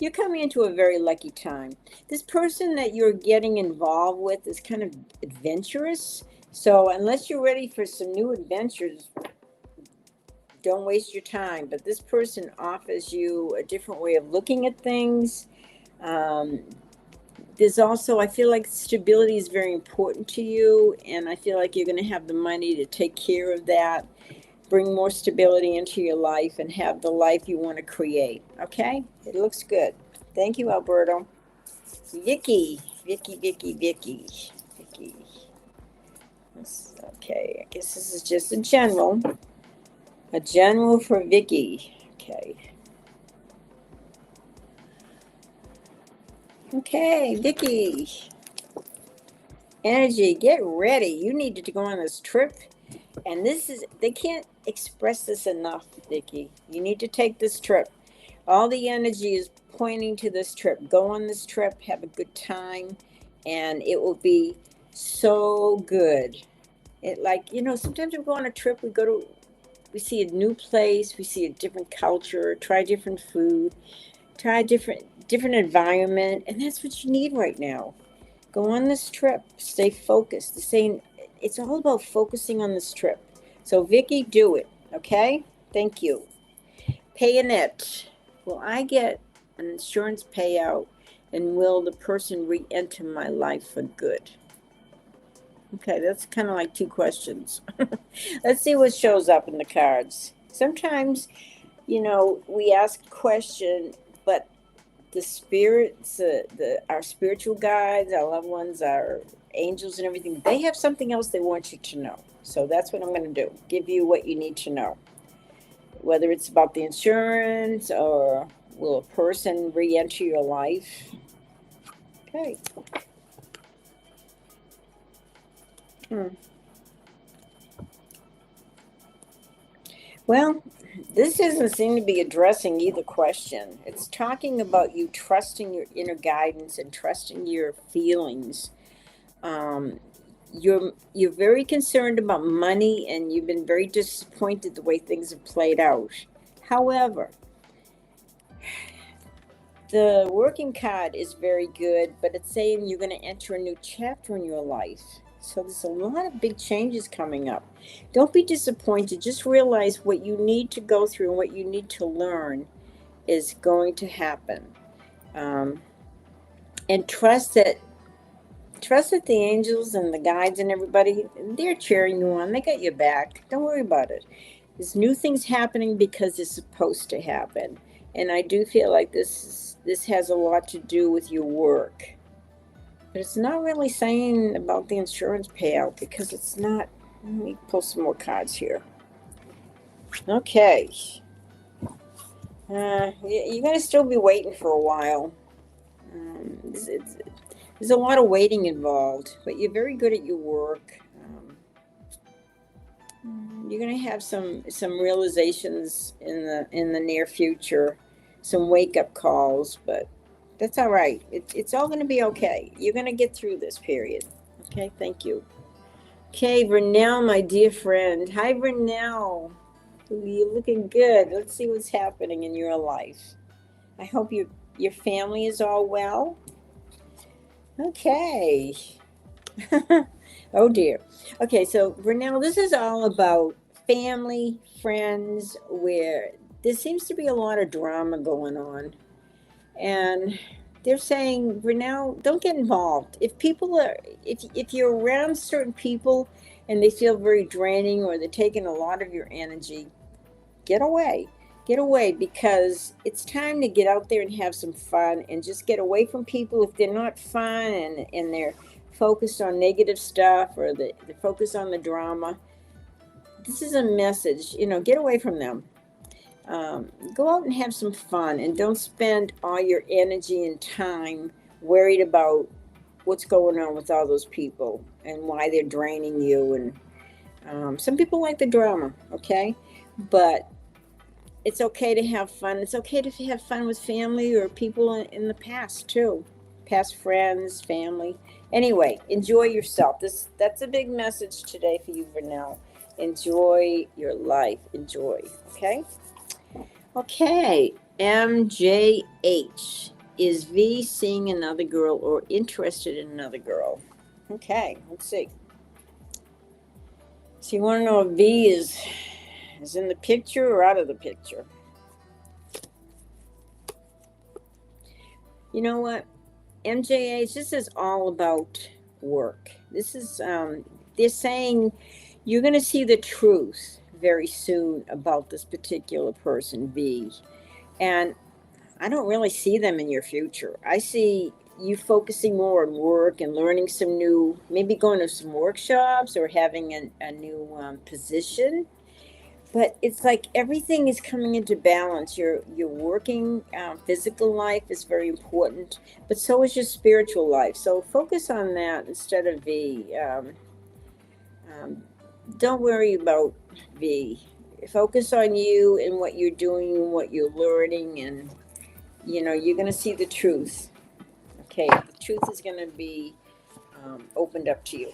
S1: You're coming into a very lucky time. This person that you're getting involved with is kind of adventurous. So, unless you're ready for some new adventures, don't waste your time. But this person offers you a different way of looking at things. Um, there's also, I feel like stability is very important to you, and I feel like you're going to have the money to take care of that, bring more stability into your life, and have the life you want to create. Okay? It looks good. Thank you, Alberto. Vicky. Vicky. Okay, I guess this is just a general. A general for Vicky. Okay. Okay, Vicky. Energy, get ready. You needed to go on this trip. And they can't express this enough, Vicky. You need to take this trip. All the energy is pointing to this trip. Go on this trip, have a good time, and it will be so good. Sometimes we go on a trip, we see a new place, we see a different culture, try different food, try a different environment, and that's what you need right now. Go on this trip, stay focused. It's all about focusing on this trip. So Vicky, do it, okay? Thank you. Paying it. Will I get an insurance payout, and will the person re-enter my life for good? Okay, that's kind of like two questions. Let's see what shows up in the cards. Sometimes, we ask a question, but the spirits, our spiritual guides, our loved ones, our angels and everything, they have something else they want you to know. So that's what I'm going to do. Give you what you need to know. Whether it's about the insurance or will a person re-enter your life. Okay. Well, this doesn't seem to be addressing either question. It's talking about you trusting your inner guidance and trusting your feelings. You're very concerned about money, and you've been very disappointed the way things have played out. However, the working card is very good, but it's saying you're going to enter a new chapter in your life. So there's a lot of big changes coming up. Don't be disappointed. Just realize what you need to go through and what you need to learn is going to happen. And trust that the angels and the guides and everybody, they're cheering you on. They got your back. Don't worry about it. There's new things happening because it's supposed to happen. And I do feel like this has a lot to do with your work. But it's not really saying about the insurance payout because it's not. Let me pull some more cards here. Okay. You're going to still be waiting for a while. There's a lot of waiting involved, but you're very good at your work. You're going to have some realizations in the near future, some wake-up calls, but that's all right. It's all going to be okay. You're going to get through this period. Okay, thank you. Okay, Vernell, my dear friend. Hi, Vernell. You're looking good. Let's see what's happening in your life. I hope your family is all well. Okay. Oh, dear. Okay, so Vernell, this is all about family, friends, where there seems to be a lot of drama going on. And they're saying, Vernell, don't get involved. If you're around certain people and they feel very draining or they're taking a lot of your energy, get away. Get away, because it's time to get out there and have some fun and just get away from people if they're not fun and they're focused on negative stuff or they're focused on the drama. This is a message, get away from them. Go out and have some fun, and don't spend all your energy and time worried about what's going on with all those people and why they're draining you. And Some people like the drama, okay? But it's okay to have fun. It's okay to have fun with family or people in the past too, past friends, family. Anyway, enjoy yourself. That's a big message today for you, Vernell. Enjoy your life. Enjoy. Okay. Okay. MJH. Is V seeing another girl or interested in another girl? Okay. Let's see. So you want to know if V is in the picture or out of the picture? You know what? MJH, this is all about work. This is, they're saying you're going to see the truth very soon about this particular person, V. And I don't really see them in your future. I see you focusing more on work and learning some new, maybe going to some workshops or having a new position. But it's like everything is coming into balance. Your working physical life is very important, but so is your spiritual life. So focus on that instead of V. Um, don't worry about V. Focus on you and what you're doing and what you're learning, and you're going to see the truth. Okay, the truth is going to be opened up to you.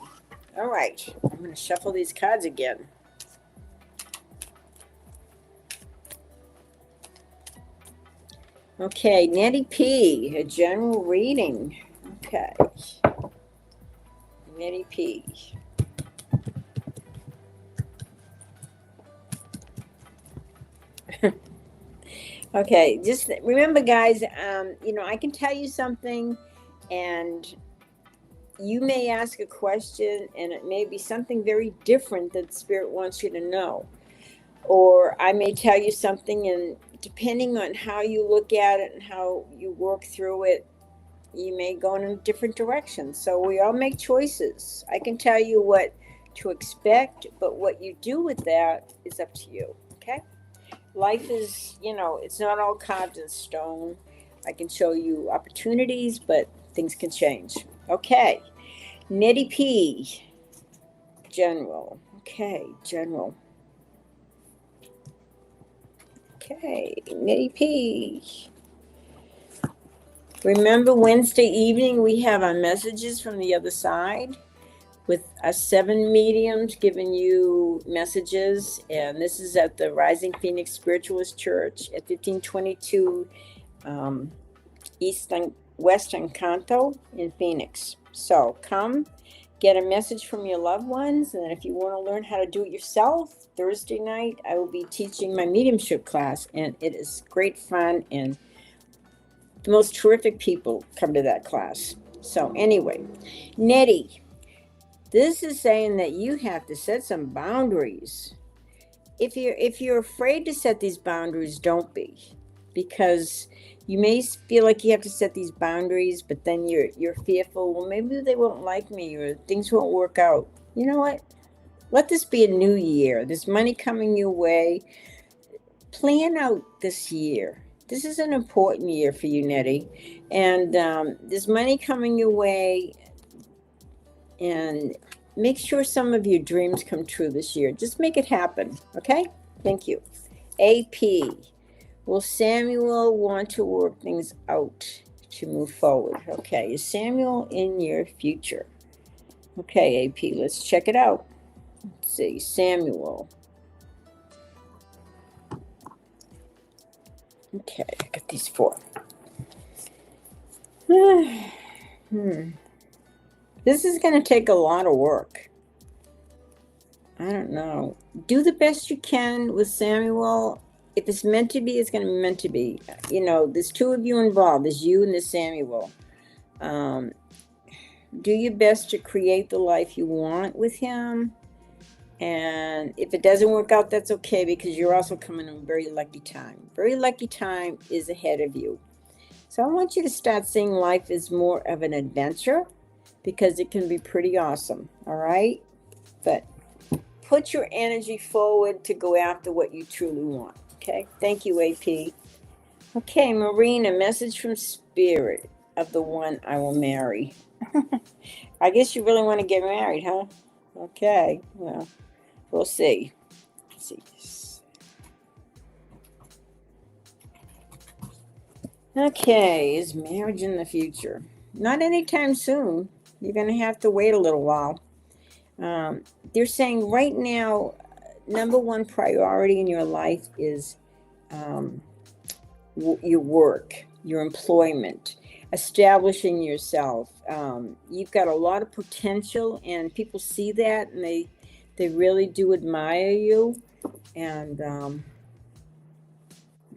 S1: All right, I'm going to shuffle these cards again. Okay, Nettie P, a general reading. Okay. Nettie P. Okay, just remember, guys, I can tell you something, and you may ask a question, and it may be something very different that Spirit wants you to know. Or I may tell you something, and depending on how you look at it and how you work through it, you may go in a different direction. So we all make choices. I can tell you what to expect, but what you do with that is up to you. Okay? Life is, it's not all carved in stone. I can show you opportunities, but things can change. Okay. Nettie P. General. Okay, General. Okay, Nettie P. Remember, Wednesday evening, we have our messages from the other side with our 7 mediums giving you messages. And this is at the Rising Phoenix Spiritualist Church at 1522 West Encanto in Phoenix. So come get a message from your loved ones. And if you want to learn how to do it yourself, Thursday night, I will be teaching my mediumship class. And it is great fun, and the most terrific people come to that class. So anyway, Nettie, this is saying that you have to set some boundaries. If you're afraid to set these boundaries, don't be, because you may feel like you have to set these boundaries, but then you're fearful. Well, maybe they won't like me, or things won't work out. You know what? Let this be a new year. There's money coming your way. Plan out this year. This is an important year for you, Nettie. And there's money coming your way. And make sure some of your dreams come true this year. Just make it happen. Okay? Thank you. AP. Will Samuel want to work things out to move forward? Okay. Is Samuel in your future? Okay, AP. Let's check it out. Let's see. Samuel. Okay, I got these 4. This is going to take a lot of work. I don't know. Do the best you can with Samuel. If it's meant to be, it's going to be meant to be. There's 2 of you involved. There's you and there's Samuel. Do your best to create the life you want with him. And if it doesn't work out, that's okay, because you're also coming in a very lucky time. Very lucky time is ahead of you. So I want you to start seeing life as more of an adventure, because it can be pretty awesome. All right? But put your energy forward to go after what you truly want. Okay? Thank you, AP. Okay, Marina, message from Spirit of the one I will marry. I guess you really want to get married, huh? Okay, well, We'll see. Let's see. Okay, is marriage in the future? Not anytime soon. You're going to have to wait a little while. They're saying right now, number one priority in your life is your work, your employment, establishing yourself. You've got a lot of potential, and people see that, and they really do admire you. And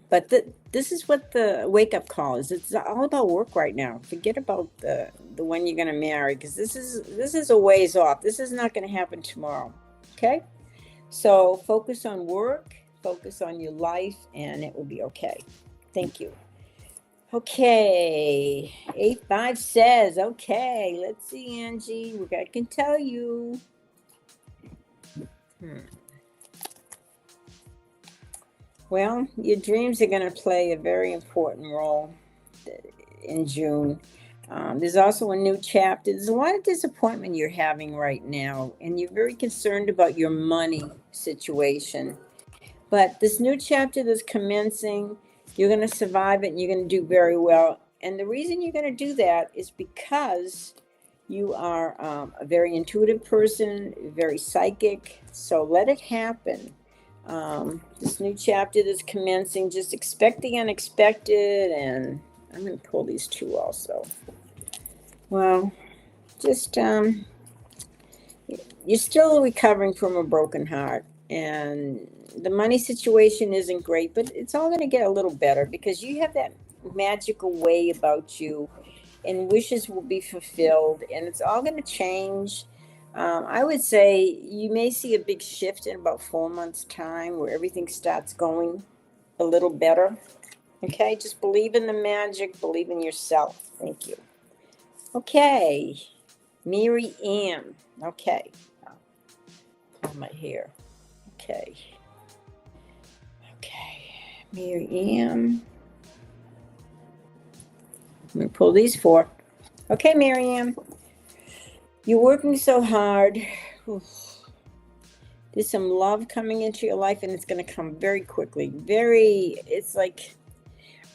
S1: but this is what the wake up call is. It's all about work right now. Forget about the one you're going to marry, because this is a ways off. This is not going to happen tomorrow. Okay, so focus on work, focus on your life, and it will be okay. Thank you. Okay, 8-5 says, okay, let's see, Angie, I can tell you. Well, your dreams are going to play a very important role in June. There's also a new chapter. There's a lot of disappointment you're having right now, and you're very concerned about your money situation. But this new chapter that's commencing, you're going to survive it, and you're going to do very well. And the reason you're going to do that is because you are a very intuitive person, very psychic. So let it happen. This new chapter that's commencing, just expect the unexpected. And I'm going to pull these two also. Well, just you're still recovering from a broken heart, and the money situation isn't great, but it's all going to get a little better because you have that magical way about you, and wishes will be fulfilled, and it's all going to change. I would say you may see a big shift in about 4 months' time where everything starts going a little better. Okay, just believe in the magic, believe in yourself. Thank you. Okay, Mary Ann. Okay, pull my hair. Okay, Mary Ann. I'm gonna pull these four. Okay, Mary Ann. You're working so hard. Oof. There's some love coming into your life, and it's going to come very quickly. It's like,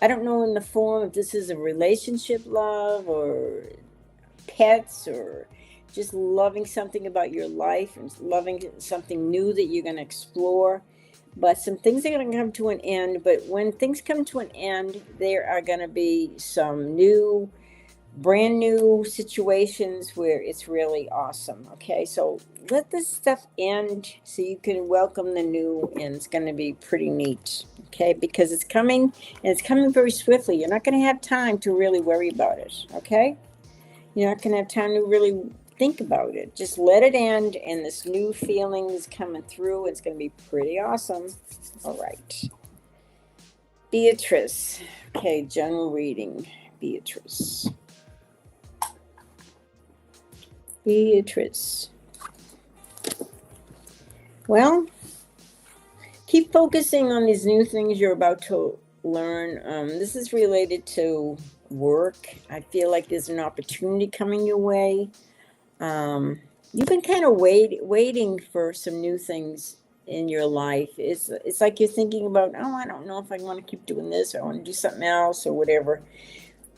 S1: I don't know in the form if this is a relationship love or pets or just loving something about your life and loving something new that you're going to explore. But some things are going to come to an end. But when things come to an end, there are going to be some brand new situations where it's really awesome. Okay, so let this stuff end so you can welcome the new, and it's going to be pretty neat. Okay, because it's coming, and it's coming very swiftly. You're not going to have time to really worry about it. Okay, you're not going to have time to really think about it. Just let it end, and this new feeling is coming through. It's going to be pretty awesome. All right, Beatrice. Okay, general reading. Beatrice. Well, keep focusing on these new things you're about to learn. This is related to work. I feel like there's an opportunity coming your way. You've been kind of waiting for some new things in your life. It's like you're thinking about, oh, I don't know if I want to keep doing this, or I want to do something else or whatever.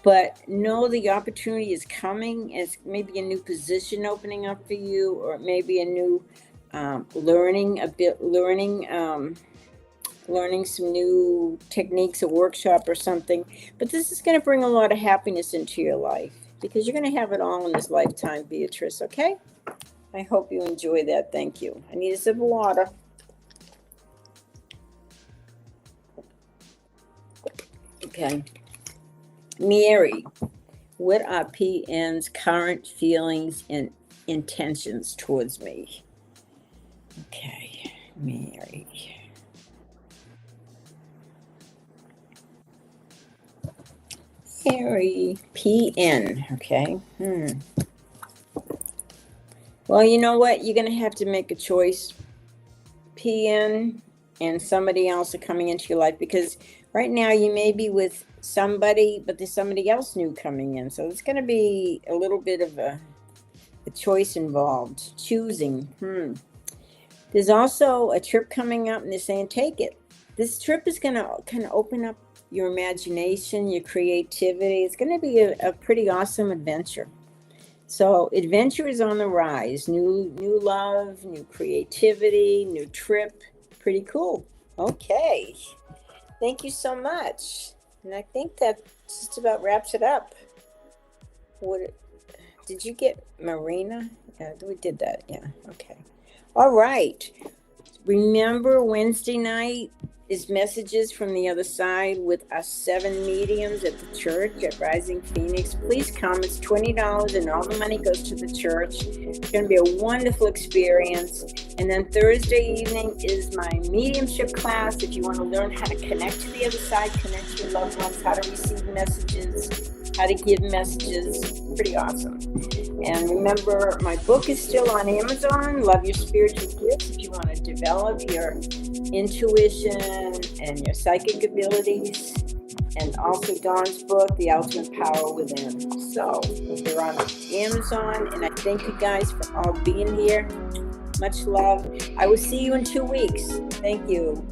S1: But know the opportunity is coming. It's maybe a new position opening up for you, or maybe a new learning some new techniques, a workshop or something. But this is going to bring a lot of happiness into your life because you're going to have it all in this lifetime, Beatrice, okay? I hope you enjoy that. Thank you. I need a sip of water. Okay. Mary, what are PN's current feelings and intentions towards me? Okay, Mary. Mary, PN, okay. Well, you know what? You're going to have to make a choice. PN and somebody else are coming into your life, because right now you may be with somebody, but there's somebody else new coming in. So it's going to be a little bit of a choice involved. Choosing. There's also a trip coming up, and they're saying take it. This trip is going to kind of open up your imagination, your creativity. It's going to be a pretty awesome adventure. So adventure is on the rise. New love, new creativity, new trip. Pretty cool. Okay. Thank you so much. And I think that just about wraps it up. What did you get, Marina? Yeah, we did that. Yeah. Okay. All right. Remember Wednesday night is Messages from the Other Side with us 7 mediums at the church at Rising Phoenix. Please come. It's $20 and all the money goes to the church. It's going to be a wonderful experience. And then Thursday evening is my mediumship class. If you want to learn how to connect to the other side, connect to your loved ones, how to receive messages, how to give messages. Pretty awesome. And remember, my book is still on Amazon, Love Your Spiritual Gifts, if you want to develop your intuition and your psychic abilities. And also Dawn's book, The Ultimate Power Within. So they're on Amazon, and I thank you guys for all being here. Much love. I will see you in 2 weeks. Thank you.